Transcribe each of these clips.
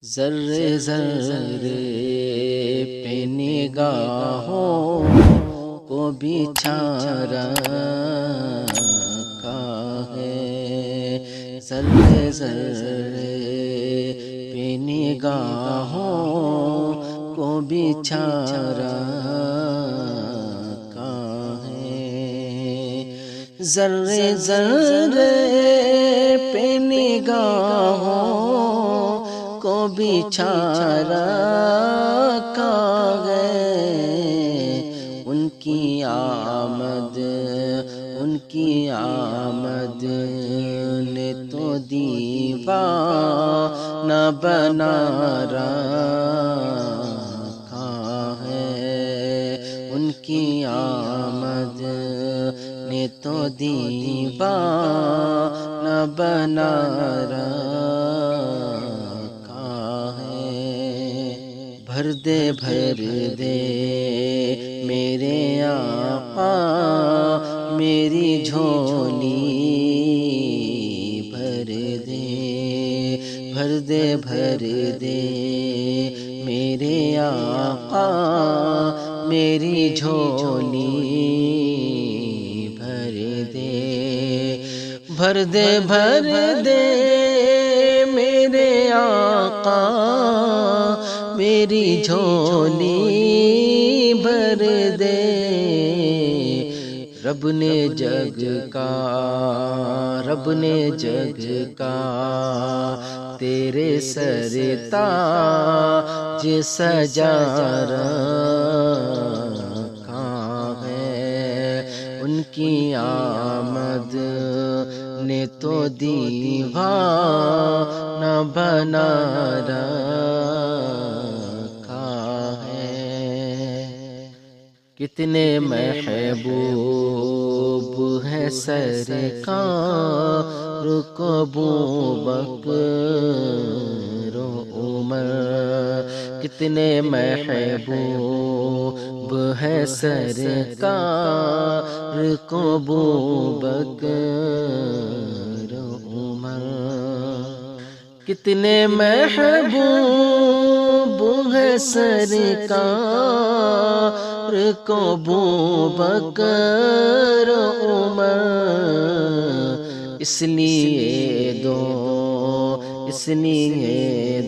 ذرے ذرے پہ نگاہوں کو بچھا رکھا ہے، ذرے ذرے پہ نگاہوں کو بچھا رکھا ہے، ذرے ذرے پہ نگاہوں کو بچھا رکھا ہے، ان کی آمد نے تو دیوانہ بنا رکھا ہے، ان کی آمد نے تو دیوانہ بنا رکھا ہے، بھر دے میرے آقا میری جھولی، بھر دے میرے آقا میری جھولی، بھر دے میرے آقا میری جھولی، بھر دے، رب نے جگ کا تیرے سر تاج سجا رکھا ہے، ان کی آمد نے تو دیوانہ بنا رکھا ہے، کتنے محبوب ہے سرکار کو ابوبکر و عمر، کتنے محبوب ہے سرکار کو ابوبکر و عمر، کتنے محبوب ہے سرکار کو ابوبکر و عمر، اس لیے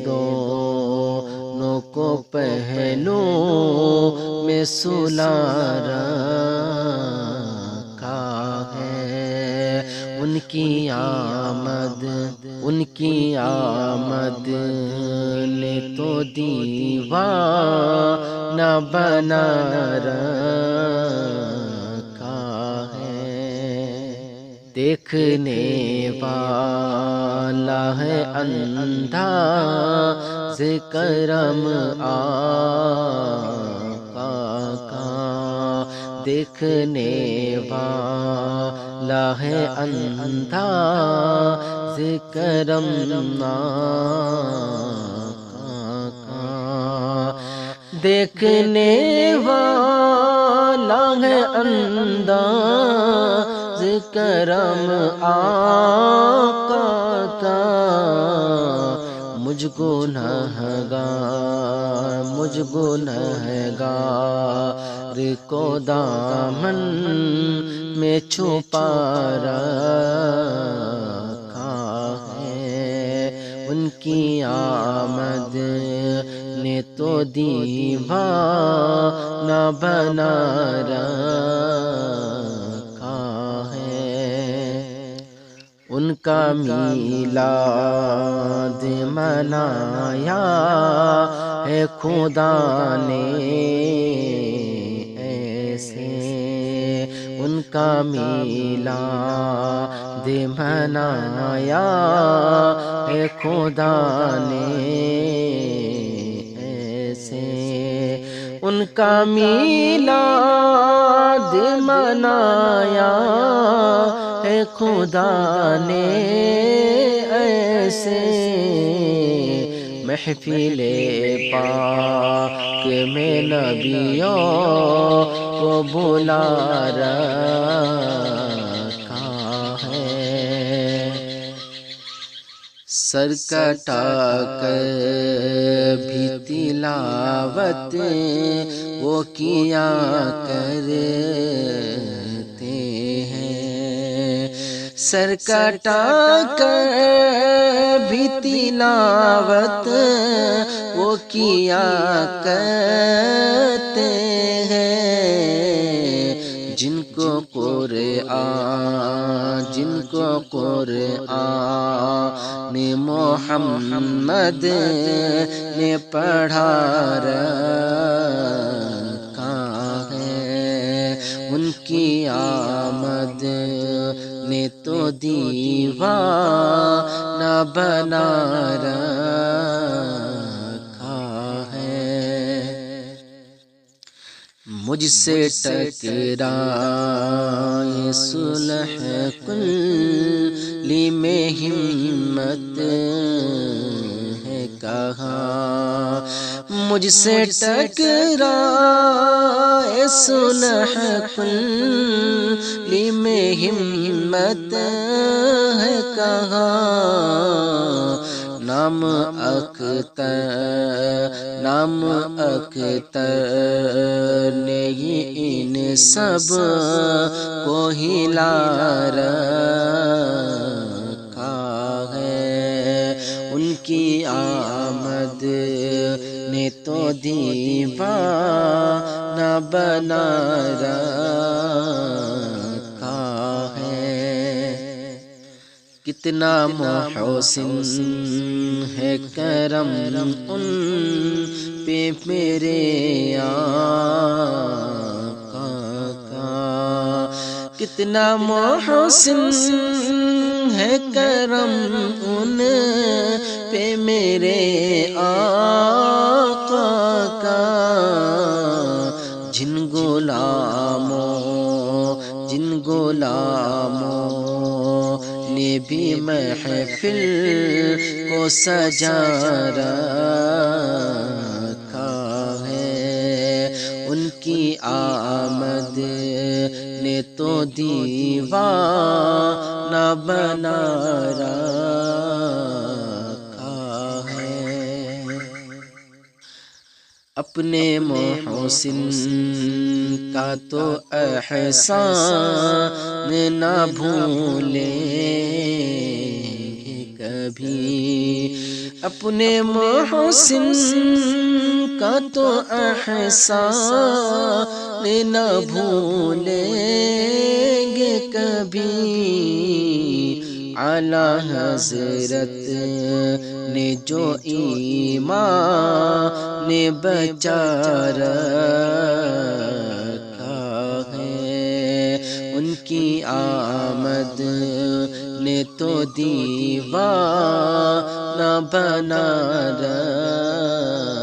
دونوں کو پہلو میں سلا رکھا ہے، ان کی آمد نے تو دیوانہ بنا رکھا ہے، دیکھنے والا ہے انداز کرم آقا کا، دیکھنے والا ہے انداز کرم آقا کا، دیکھنے والا ہے انداز کرم آقا کا، مجھ گنہگار کو دامن میں چھپا رکھا ہے، ان کی آمد نے تو دیوانہ بنا رکھا ہے، ان کا میلاد منایا ہے خدا نے ایسے، ان کا میلاد منایا ہے خدا نے ایسے، ان کا میلاد منایا ہے خدا نے ایسے، محفل پاک میں نبیوں کو بلا رکھا ہے، سر کٹا کر تلاوت وہ کیا کرتے ہیں، سر کٹا کر بھی تلاوت وہ کیا کرتے ہیں، جن کو قرآن محمد نے پڑھا رکھا ہے، ان کی آمد نے تو دیوانہ بنا رکھا ہے۔ مجھ سے ٹکرائے صلح کلی میں ہمت ہے کہاں، مجھ سے ٹکرائے صلح کلی میں ہمت ہے کہاں، نام اختر نے ان سب کو ہلا رکھا ہے، ان کی آمد نے تو دیوانہ بنا رکھا ہے۔ کتنا محسن ہے کرم ان پہ میرے آقا کا، کتنا محسن ہے کرم ان پہ میرے آقا کا، جن غلاموں نے بھی محفل کو سجا رکھا ہے، ان کی آمد نے تو دیوانہ بنا رکھا ہے۔ اپنے محسن کا تو احسان نہ بھولیں گے کبھی، اپنے محسن کا تو احسان نہ بھولیں گے کبھی، اعلیٰ حضرت نے جو ایمان بچا رکھا ہے، ان کی آمد نے تو دیوانہ بنا رکھا